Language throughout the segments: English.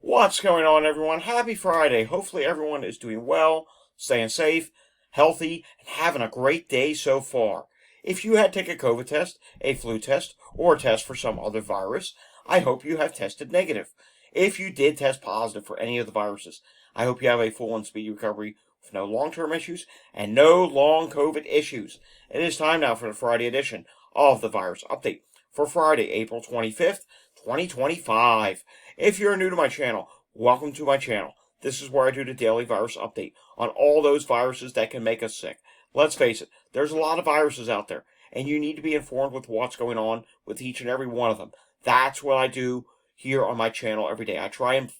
What's going on, everyone? Happy Friday. Hopefully everyone is doing well, staying safe, healthy, and having a great day so far. If you had to take a COVID test, a flu test, or a test for some other virus, I hope you have tested negative. If you did test positive for any of the viruses, I hope you have a full and speedy recovery with no long-term issues and no long COVID issues. It is time now for the Friday edition of the Virus Update for Friday, April 25th, 2025. If you're new to my channel, welcome to my channel. This is where I do the daily virus update on all those viruses that can make us sick. Let's face it, there's a lot of viruses out there, and you need to be informed with what's going on with each and every one of them. That's what I do here on my channel every day. I try and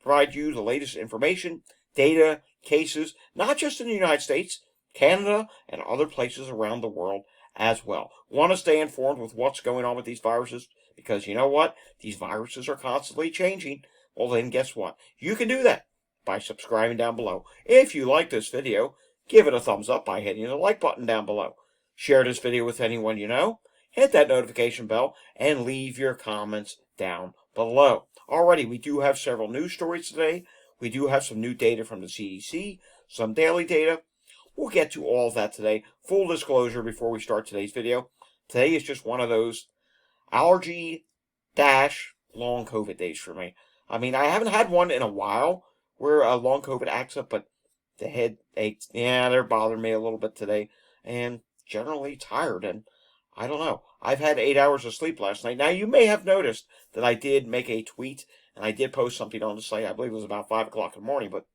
provide you the latest information, data, cases, not just in the United States, Canada, and other places around the world as well. Want to stay informed with what's going on with these viruses? Because you know what? These viruses are constantly changing. Well, then guess what? You can do that by subscribing down below. If you like this video, give it a thumbs up by hitting the like button down below. Share this video with anyone you know. Hit that notification bell and leave your comments down below. Alrighty, we do have several news stories today. We do have some new data from the CDC, some daily data. We'll get to all of that today. Full disclosure before we start today's video. Today is just one of those allergy long COVID days for me. I mean, I haven't had one in a while where a long COVID acts up, but the head aches, yeah, they're bothering me a little bit today, and generally tired, and I don't know. I've had 8 hours of sleep last night. Now, you may have noticed that I did make a tweet, and I did post something on the site. I believe it was about 5 o'clock in the morning, but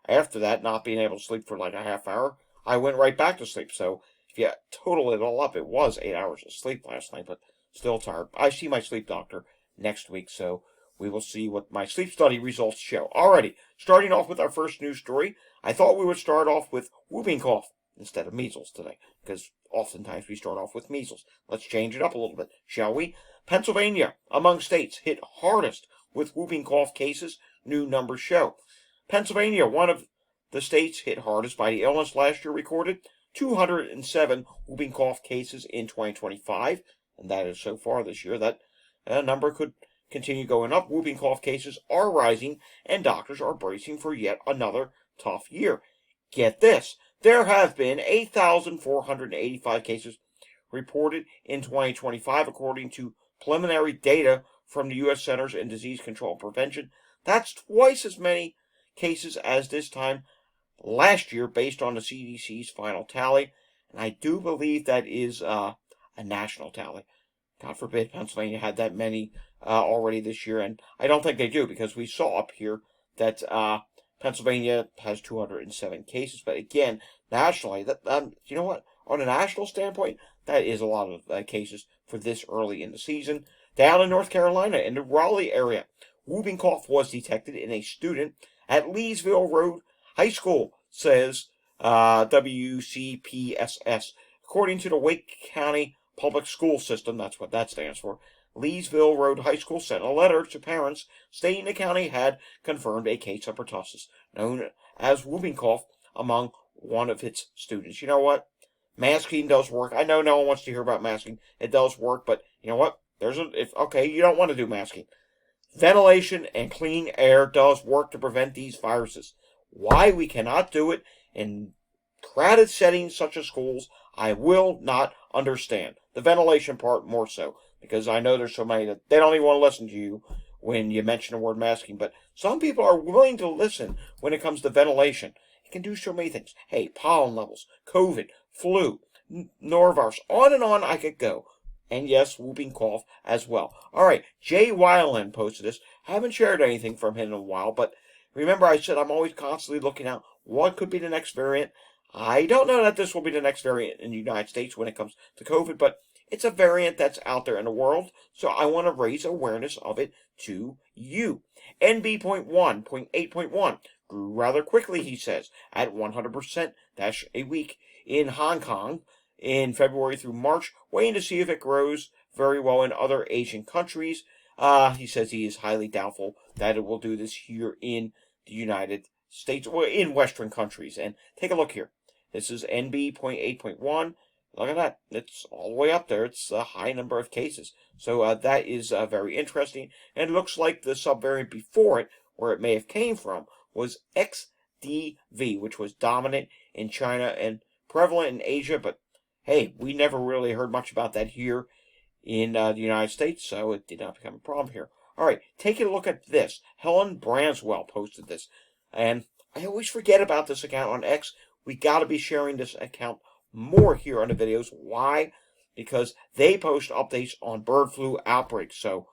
after that, not being able to sleep for like a half hour, I went right back to sleep. So if you total it all up, it was 8 hours of sleep last night, but still tired. I see my sleep doctor next week, so we will see what my sleep study results show. Alrighty, starting off with our first news story, I thought we would start off with whooping cough instead of measles today, because oftentimes we start off with measles. Let's change it up a little bit, shall we? Pennsylvania, among states hit hardest with whooping cough cases, new numbers show. Pennsylvania, one of the states hit hardest by the illness last year, recorded 207 whooping cough cases in 2025, and that is so far this year. That number could continue going up. Whooping cough cases are rising, and doctors are bracing for yet another tough year. Get this, there have been 8,485 cases reported in 2025, according to preliminary data from the U.S. Centers for Disease Control and Prevention. That's twice as many cases as this time last year, based on the CDC's final tally, and I do believe that is a national tally. God forbid Pennsylvania had that many already this year, and I don't think they do, because we saw up here that Pennsylvania has 207 cases. But again, nationally, you know what? On a national standpoint, that is a lot of cases for this early in the season. Down in North Carolina, in the Raleigh area, whooping cough was detected in a student at Leesville Road High School, says WCPSS. According to the Wake County Public School System, that's what that stands for, Leesville Road High School sent a letter to parents stating the county had confirmed a case of pertussis, known as whooping cough, among one of its students. You know what? Masking does work. I know no one wants to hear about masking. It does work, but you know what? Okay, you don't want to do masking. Ventilation and clean air does work to prevent these viruses. Why we cannot do it in crowded settings such as schools, I will not understand. The ventilation part more so, because I know there's so many that they don't even want to listen to you when you mention the word masking, but some people are willing to listen when it comes to ventilation. It can do so many things. Hey, pollen levels, COVID, flu, norovirus, on and on I could go. And yes, whooping cough as well. Alright, Jay Weiland posted this. Haven't shared anything from him in a while, but remember I said I'm always constantly looking out what could be the next variant. I don't know that this will be the next variant in the United States when it comes to COVID, but it's a variant that's out there in the world, so I want to raise awareness of it to you. NB.1.8.1 grew rather quickly, he says, at 100% a week in Hong Kong in February through March, waiting to see if it grows very well in other Asian countries. He says he is highly doubtful that it will do this here in the United States, or in Western countries. And take a look here. This is NB.8.1. Look at that. It's all the way up there. It's a high number of cases. So that is very interesting. And it looks like the subvariant before it where it may have came from was XDV, which was dominant in China and prevalent in Asia, but hey, we never really heard much about that here in the United States, so it did not become a problem here. All right, taking a look at this. Helen Branswell posted this, and I always forget about this account on X. We got to be sharing this account more here on the videos. Why? Because they post updates on bird flu outbreaks. So,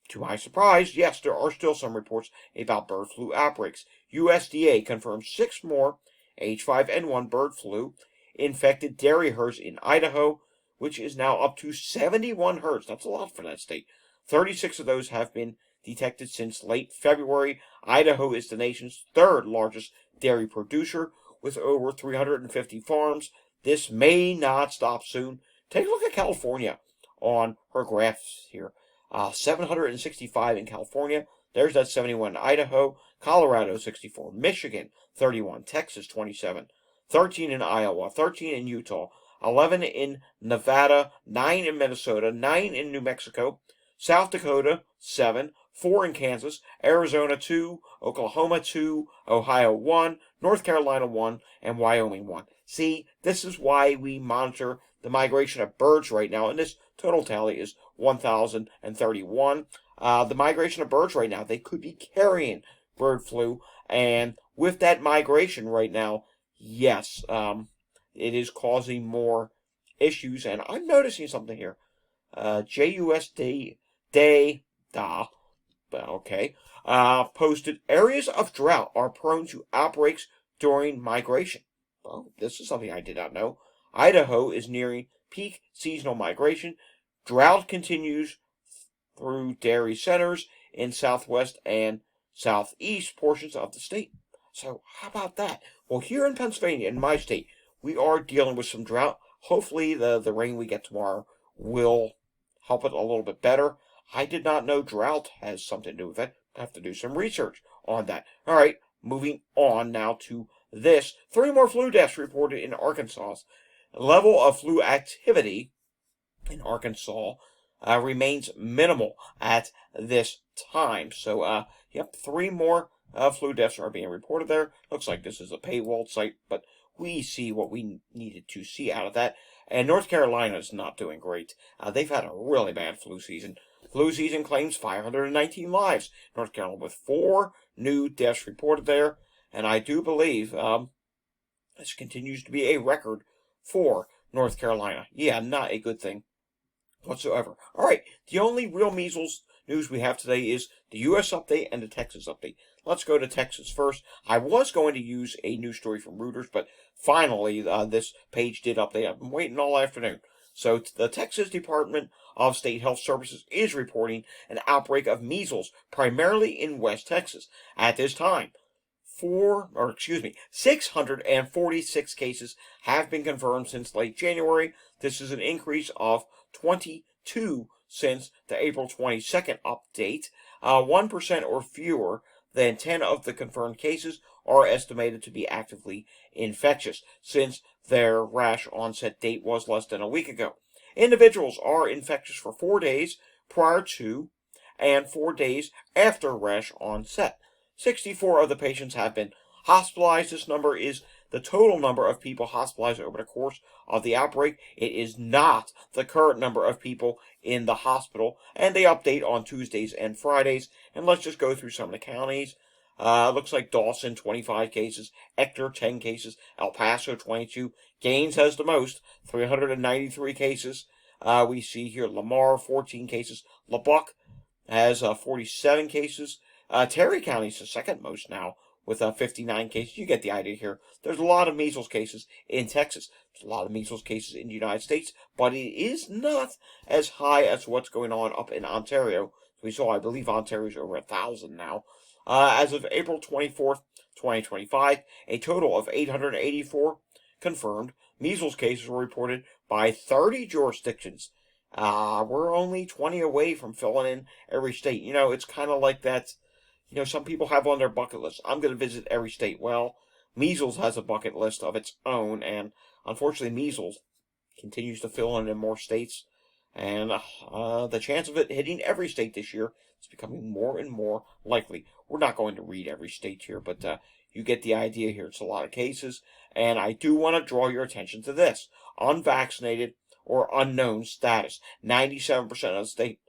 to my surprise, yes, there are still some reports about bird flu outbreaks. USDA confirms 6 more H5N1 bird flu infected dairy herds in Idaho, which is now up to 71 herds. That's a lot for that state. 36 of those have been detected since late February. Idaho is the nation's 3rd largest dairy producer with over 350 farms. This may not stop soon. Take a look at California on her graphs here. 765 in California. There's that 71 in Idaho. Colorado, 64. Michigan, 31. Texas, 27. 13 in Iowa. 13 in Utah. 11 in Nevada. 9 in Minnesota. 9 in New Mexico. South Dakota, 7. 4 in Kansas. Arizona, 2. Oklahoma, 2. Ohio, 1. North Carolina, 1. And Wyoming, 1. See, this is why we monitor the migration of birds right now, and this total tally is 1,031. The migration of birds right now, they could be carrying bird flu, and with that migration right now, yes, it is causing more issues, and I'm noticing something here. JUSD data, posted areas of drought are prone to outbreaks during migration. Well, this is something I did not know. Idaho is nearing peak seasonal migration. Drought continues through dairy centers in southwest and southeast portions of the state. So how about that? Well, here in Pennsylvania, in my state, we are dealing with some drought. Hopefully the rain we get tomorrow will help it a little bit better. I did not know drought has something to do with it. I have to do some research on that. All right, moving on now to this. 3 more flu deaths reported in Arkansas. Level of flu activity in Arkansas remains minimal at this time. So, 3 more flu deaths are being reported there. Looks like this is a paywall site, but we see what we needed to see out of that. And North Carolina is not doing great. They've had a really bad flu season. Flu season claims 519 lives. North Carolina with 4 new deaths reported there. And I do believe this continues to be a record for North Carolina. Yeah, not a good thing whatsoever. All right, the only real measles news we have today is the U.S. update and the Texas update. Let's go to Texas first. I was going to use a news story from Reuters, but finally this page did update. I've been waiting all afternoon. So the Texas Department of State Health Services is reporting an outbreak of measles, primarily in West Texas. At this time, 646 cases have been confirmed since late January. This is an increase of 22 since the April 22nd update. 1% or fewer than 10 of the confirmed cases are estimated to be actively infectious, since their rash onset date was less than a week ago. Individuals are infectious for 4 days prior to and 4 days after rash onset. 64 of the patients have been hospitalized. This number is the total number of people hospitalized over the course of the outbreak. It is not the current number of people in the hospital, and they update on Tuesdays and Fridays. And let's just go through some of the counties. Looks like Dawson, 25 cases, Ector, 10 cases, El Paso, 22. Gaines has the most, 393 cases. We see here Lamar, 14 cases. Lubbock has 47 cases. Terry County is the second most now with 59 cases. You get the idea here. There's a lot of measles cases in Texas. There's a lot of measles cases in the United States, but it is not as high as what's going on up in Ontario. We saw, I believe, Ontario's over 1,000 now. As of April 24th, 2025, a total of 884 confirmed measles cases were reported by 30 jurisdictions. We're only 20 away from filling in every state. You know, it's kind of like that. You know, some people have on their bucket list, I'm going to visit every state. Well, measles has a bucket list of its own, and unfortunately, measles continues to fill in more states. And the chance of it hitting every state this year It's becoming more and more likely. We're not going to read every state here, but you get the idea here. It's a lot of cases, and I do want to draw your attention to this. Unvaccinated or unknown status. 97% of the state,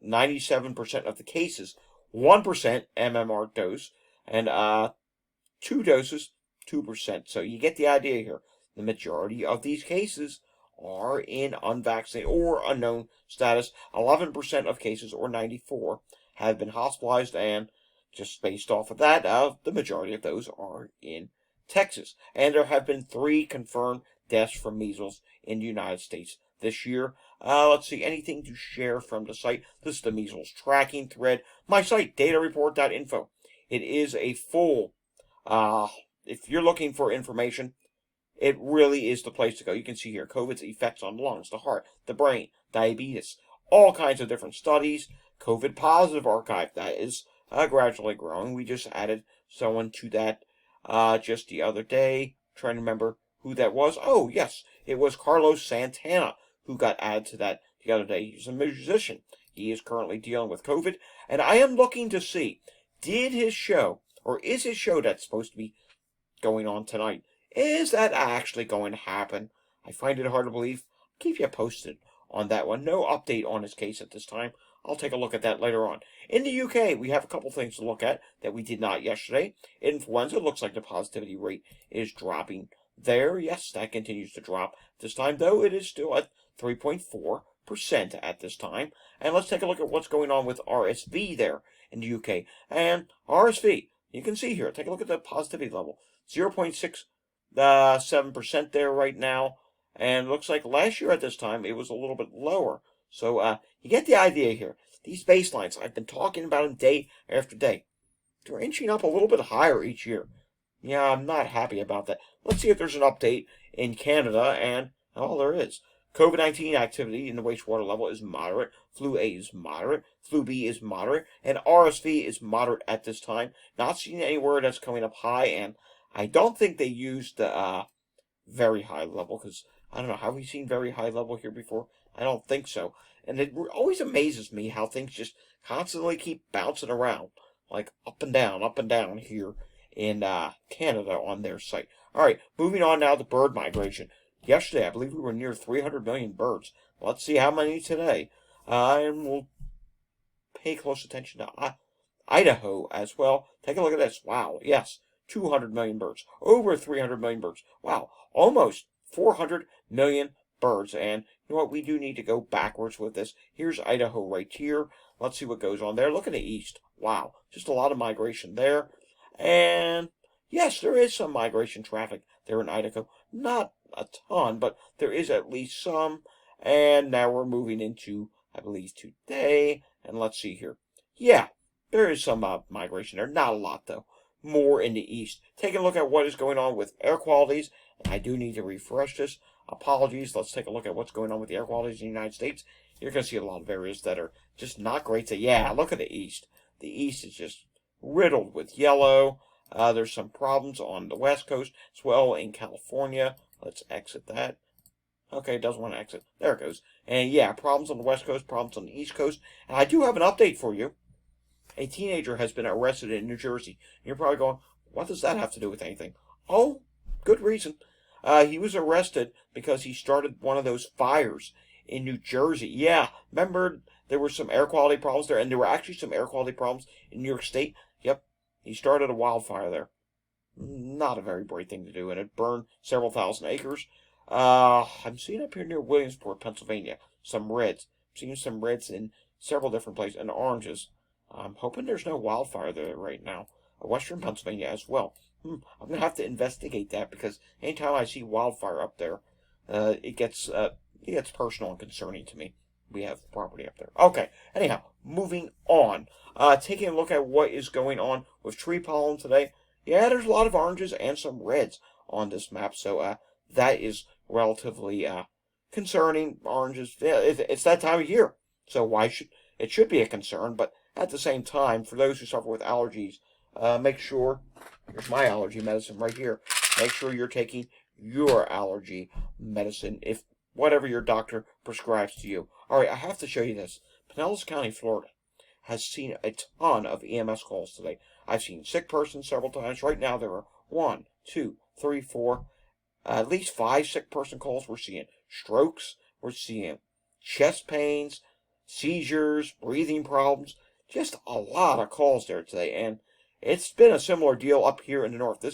97% of the cases, 1% MMR dose, and 2 doses, 2%. So you get the idea here. The majority of these cases are in unvaccinated or unknown status. 11% of cases, or 94, have been hospitalized, and just based off of that, the majority of those are in Texas. And there have been 3 confirmed deaths from measles in the United States this year. Let's see, anything to share from the site? This is the measles tracking thread. My site, datareport.info. It is a full, if you're looking for information, it really is the place to go. You can see here COVID's effects on lungs, the heart, the brain, diabetes, all kinds of different studies. COVID positive archive, that is gradually growing. We just added someone to that just the other day. Trying to remember who that was. Oh, yes, it was Carlos Santana who got added to that the other day. He's a musician. He is currently dealing with COVID, and I am looking to see, did his show, or is his show that's supposed to be going on tonight, is that actually going to happen? I find it hard to believe. Keep you posted on that one. No update on his case at this time. I'll take a look at that later on. In the UK, we have a couple things to look at that we did not yesterday. Influenza, looks like the positivity rate is dropping there. Yes, that continues to drop. This time, though, it is still at 3.4% at this time. And let's take a look at what's going on with RSV there in the UK. And RSV, you can see here, take a look at the positivity level. 0.67% there right now. And looks like last year at this time, it was a little bit lower. So you get the idea here. These baselines, I've been talking about them day after day. They're inching up a little bit higher each year. Yeah, I'm not happy about that. Let's see if there's an update in Canada, and, oh, there is. COVID-19 activity in the wastewater level is moderate. Flu A is moderate. Flu B is moderate. And RSV is moderate at this time. Not seeing anywhere that's coming up high, and I don't think they used the very high level, because, I don't know, have we seen very high level here before? I don't think so. And it always amazes me how things just constantly keep bouncing around, like up and down here in Canada on their site. All right, moving on now to bird migration. Yesterday, I believe we were near 300 million birds. Let's see how many today. And we'll pay close attention to Idaho as well. Take a look at this. Wow, yes, 200 million birds. Over 300 million birds. Wow, almost 400 million birds. And you know what? We do need to go backwards with this. Here's Idaho right here. Let's see what goes on there. Look at the east. Wow, just a lot of migration there. And yes, there is some migration traffic there in Idaho. Not a ton, but there is at least some. And now we're moving into, I believe, today. And let's see here. Yeah, there is some migration there. Not a lot, though. More in the east. Taking a look at what is going on with air qualities. And I do need to refresh this. Apologies. Let's take a look at what's going on with the air qualities in the United States. You're going to see a lot of areas that are just not great. So, yeah, look at the east. The east is just riddled with yellow. There's some problems on the west coast as well in California. Let's exit that. Okay, it doesn't want to exit. There it goes. And yeah, problems on the west coast, problems on the east coast. And I do have an update for you. A teenager has been arrested in New Jersey. And you're probably going, what does that have to do with anything? Oh, good reason. He was arrested because he started one of those fires in New Jersey. Yeah, remember there were some air quality problems there, and there were actually some air quality problems in New York State. Yep, he started a wildfire there. Not a very bright thing to do, and it burned several thousand acres. I'm seeing up here near Williamsport, Pennsylvania, some reds. I'm seeing some reds in several different places, and oranges. I'm hoping there's no wildfire there right now. Western Pennsylvania as well. I'm going to have to investigate that, because anytime I see wildfire up there, it gets personal and concerning to me. We have property up there. Okay, anyhow, moving on. Taking a look at what is going on with tree pollen today. Yeah, there's a lot of oranges and some reds on this map, so that is relatively concerning. Oranges, yeah, it's that time of year, so it should be a concern, but at the same time, for those who suffer with allergies, make sure, here's my allergy medicine right here, make sure you're taking your allergy medicine, if whatever your doctor prescribes to you. All right, I have to show you this. Pinellas County, Florida, has seen a ton of EMS calls today. I've seen sick persons several times. Right now there are 1, 2, 3, 4, at least 5 sick person calls. We're seeing strokes. We're seeing chest pains, seizures, breathing problems. Just a lot of calls there today. And it's been a similar deal up here in the north.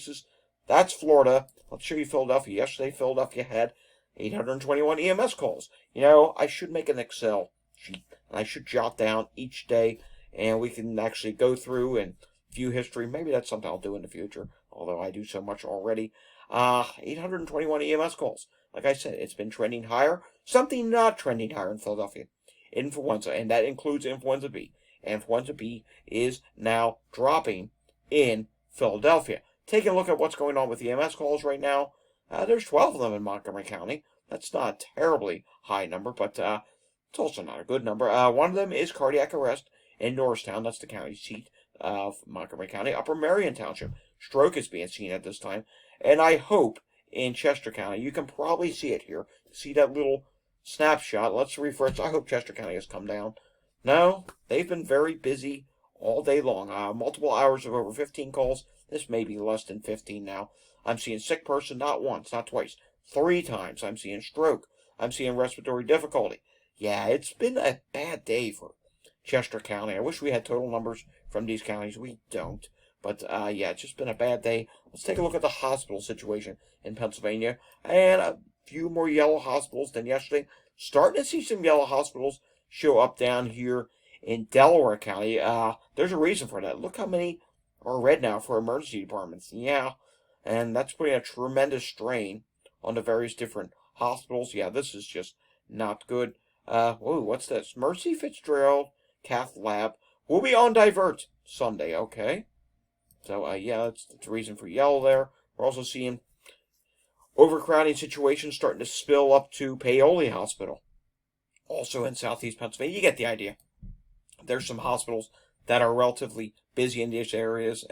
That's Florida. Let's show you Philadelphia. Yesterday, Philadelphia had 821 EMS calls. I should make an Excel sheet, and I should jot down each day, and we can actually go through and view history. Maybe that's something I'll do in the future, although I do so much already. 821 EMS calls. Like I said, it's been trending higher. Something not trending higher in Philadelphia. Influenza, and that includes influenza B. Influenza B is now dropping in Philadelphia. Taking a look at what's going on with EMS calls right now, there's 12 of them in Montgomery County. That's not a terribly high number, but it's also not a good number. One of them is cardiac arrest in Norristown. That's the county seat of Montgomery County. Upper Marion Township, stroke is being seen at this time. And I hope in Chester County, you can probably see it here. See that little snapshot. Let's refresh. I hope Chester County has come down. No, they've been very busy all day long. Multiple hours of over 15 calls. This may be less than 15 now. I'm seeing sick person not once, not twice, 3 times. I'm seeing stroke. I'm seeing respiratory difficulty. Yeah, it's been a bad day for Chester County. I wish we had total numbers from these counties. We don't. But, yeah, it's just been a bad day. Let's take a look at the hospital situation in Pennsylvania. And a few more yellow hospitals than yesterday. Starting to see some yellow hospitals show up down here in Delaware County. There's a reason for that. Look how many are red now for emergency departments. Yeah, and that's putting a tremendous strain on the various different hospitals. Yeah, this is just not good. Whoa, what's this? Mercy Fitzgerald Cath Lab will be on divert Sunday. Okay. So, yeah, that's the reason for yellow there. We're also seeing overcrowding situations starting to spill up to Paoli Hospital, also in southeast Pennsylvania. You get the idea. There's some hospitals that are relatively busy in these areas.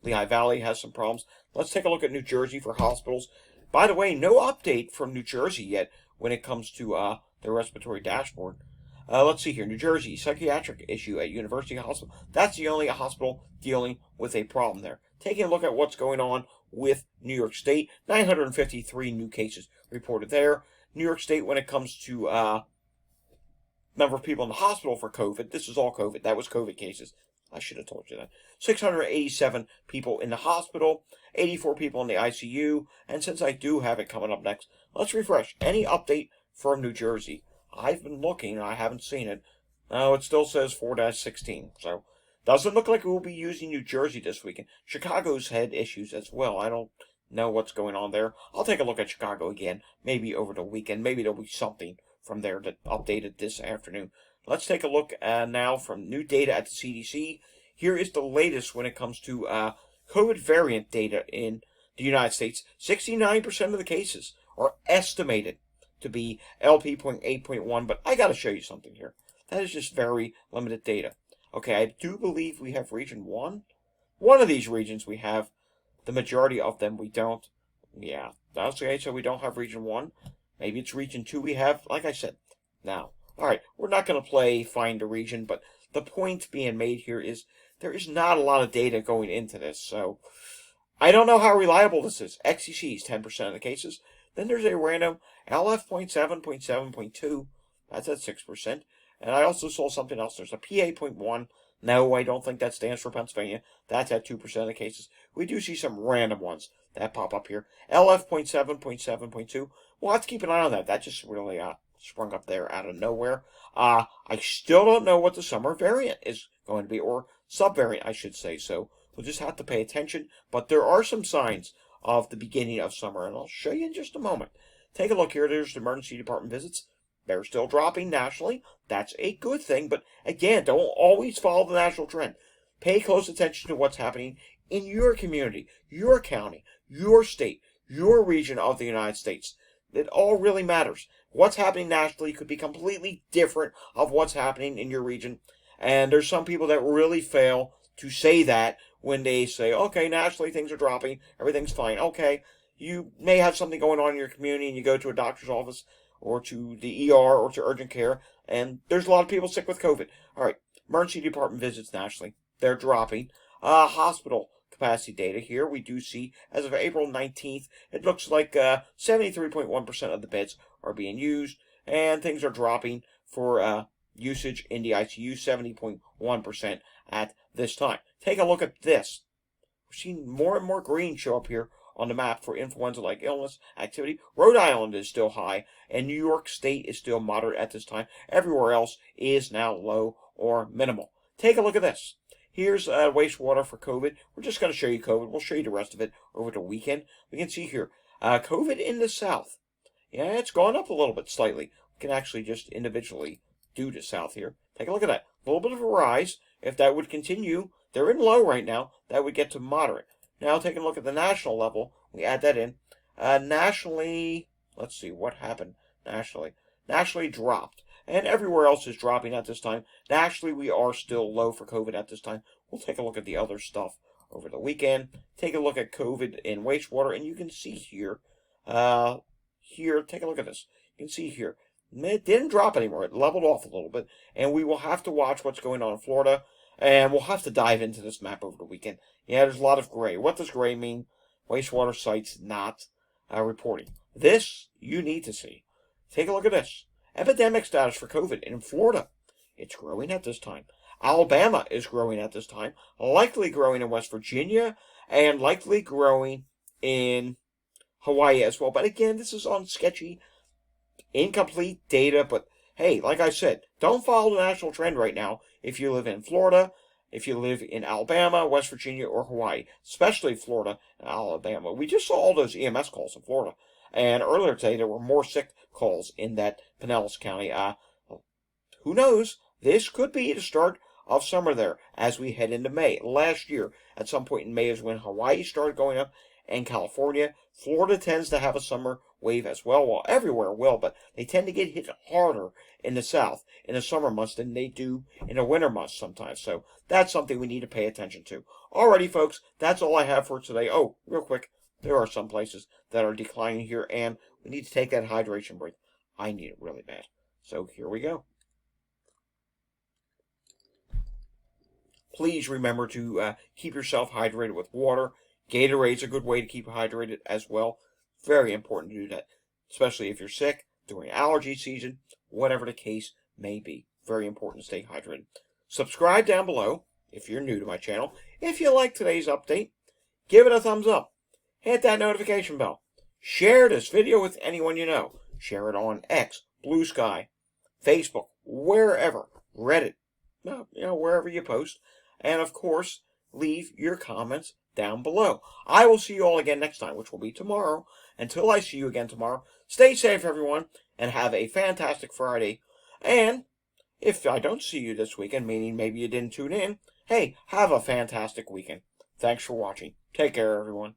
Lehigh Valley has some problems. Let's take a look at New Jersey for hospitals. By the way, no update from New Jersey yet when it comes to the respiratory dashboard. Let's see here. New Jersey, psychiatric issue at University Hospital. That's the only hospital dealing with a problem there. Taking a look at what's going on with New York State. 953 new cases reported there. New York State, when it comes to number of people in the hospital for COVID, this is all COVID. That was COVID cases. I should have told you that. 687 people in the hospital, 84 people in the ICU. And since I do have it coming up next, let's refresh. Any update from New Jersey? I've been looking. I haven't seen it. No, it still says 4-16. So, doesn't look like we'll be using New Jersey this weekend. Chicago's had issues as well. I don't know what's going on there. I'll take a look at Chicago again, maybe over the weekend. Maybe there'll be something from there that updated this afternoon. Let's take a look now from new data at the CDC. Here is the latest when it comes to COVID variant data in the United States. 69% of the cases are estimated to be LP.8.1, but I got to show you something here. That is just very limited data. Okay, I do believe we have region 1. One of these regions we have. The majority of them we don't. Yeah, that's okay, so we don't have region 1. Maybe it's region 2 we have, like I said. Now, alright, we're not going to play find a region, but the point being made here is there is not a lot of data going into this, so I don't know how reliable this is. XCC is 10% of the cases. Then there's a random LF.7.7.2. That's at 6%. And I also saw something else. There's a PA.1. No, I don't think that stands for Pennsylvania. That's at 2% of the cases. We do see some random ones that pop up here. LF.7.7.2. We'll have to keep an eye on that. That just really sprung up there out of nowhere. I still don't know what the summer variant is going to be, or subvariant, I should say. So we'll just have to pay attention. But there are some signs of the beginning of summer, and I'll show you in just a moment. Take a look here. There's the emergency department visits. They're still dropping nationally. That's a good thing, but again, don't always follow the national trend. Pay close attention to what's happening in your community, your county, your state, your region of the United States. It all really matters. What's happening nationally could be completely different of what's happening in your region, and there's some people that really fail to say that when they say, okay, nationally things are dropping, everything's fine. Okay, you may have something going on in your community and you go to a doctor's office or to the ER or to urgent care, and there's a lot of people sick with COVID. All right, Emergency department visits nationally, they're dropping. Hospital capacity data here, we do see as of April 19th, it looks like 73.1% of the beds are being used, and things are dropping for usage in the ICU, 70.1% at this time. Take a look at this. We're seeing more and more green show up here on the map for influenza-like illness activity. Rhode Island is still high, and New York State is still moderate at this time. Everywhere else is now low or minimal. Take a look at this. Here's wastewater for COVID. We're just going to show you COVID. We'll show you the rest of it over the weekend. We can see here, COVID in the south. Yeah, it's gone up a little bit slightly. We can actually just individually do the south here. Take a look at that. A little bit of a rise. If that would continue, they're in low right now. That would get to moderate. Now, taking a look at the national level, we add that in. Nationally, let's see what happened nationally. Nationally dropped, and everywhere else is dropping at this time. Nationally, we are still low for COVID at this time. We'll take a look at the other stuff over the weekend. Take a look at COVID in wastewater, and you can see here, take a look at this. You can see here, it didn't drop anymore. It leveled off a little bit, and we will have to watch what's going on in Florida. And we'll have to dive into this map over the weekend. Yeah, there's a lot of gray. What does gray mean? Wastewater sites not reporting. This you need to see. Take a look at this. Epidemic status for COVID in Florida. It's growing at this time. Alabama is growing at this time. Likely growing in West Virginia. And likely growing in Hawaii as well. But again, this is on sketchy, incomplete data. But hey, like I said, don't follow the national trend right now if you live in Florida, if you live in Alabama, West Virginia, or Hawaii, especially Florida and Alabama. We just saw all those EMS calls in Florida. And earlier today, there were more sick calls in that Pinellas County. Who knows? This could be the start of summer there as we head into May. Last year, at some point in May, is when Hawaii started going up and California. Florida tends to have a summer wave as well. Well, everywhere will, but they tend to get hit harder in the south in the summer months than they do in the winter months sometimes. So that's something we need to pay attention to. Alrighty, folks, that's all I have for today. Oh, real quick, there are some places that are declining here, and we need to take that hydration break. I need it really bad. So here we go. Please remember to keep yourself hydrated with water. Gatorade's a good way to keep hydrated as well. Very important to do that, especially if you're sick, during allergy season, whatever the case may be. Very important to stay hydrated. Subscribe down below if you're new to my channel. If you like today's update, give it a thumbs up. Hit that notification bell. Share this video with anyone you know. Share it on X, Blue Sky, Facebook, wherever, Reddit, wherever you post. And of course, leave your comments down below. I will see you all again next time, which will be tomorrow. Until I see you again tomorrow, stay safe, everyone, and have a fantastic Friday. And if I don't see you this weekend, meaning maybe you didn't tune in, hey, have a fantastic weekend. Thanks for watching. Take care, everyone.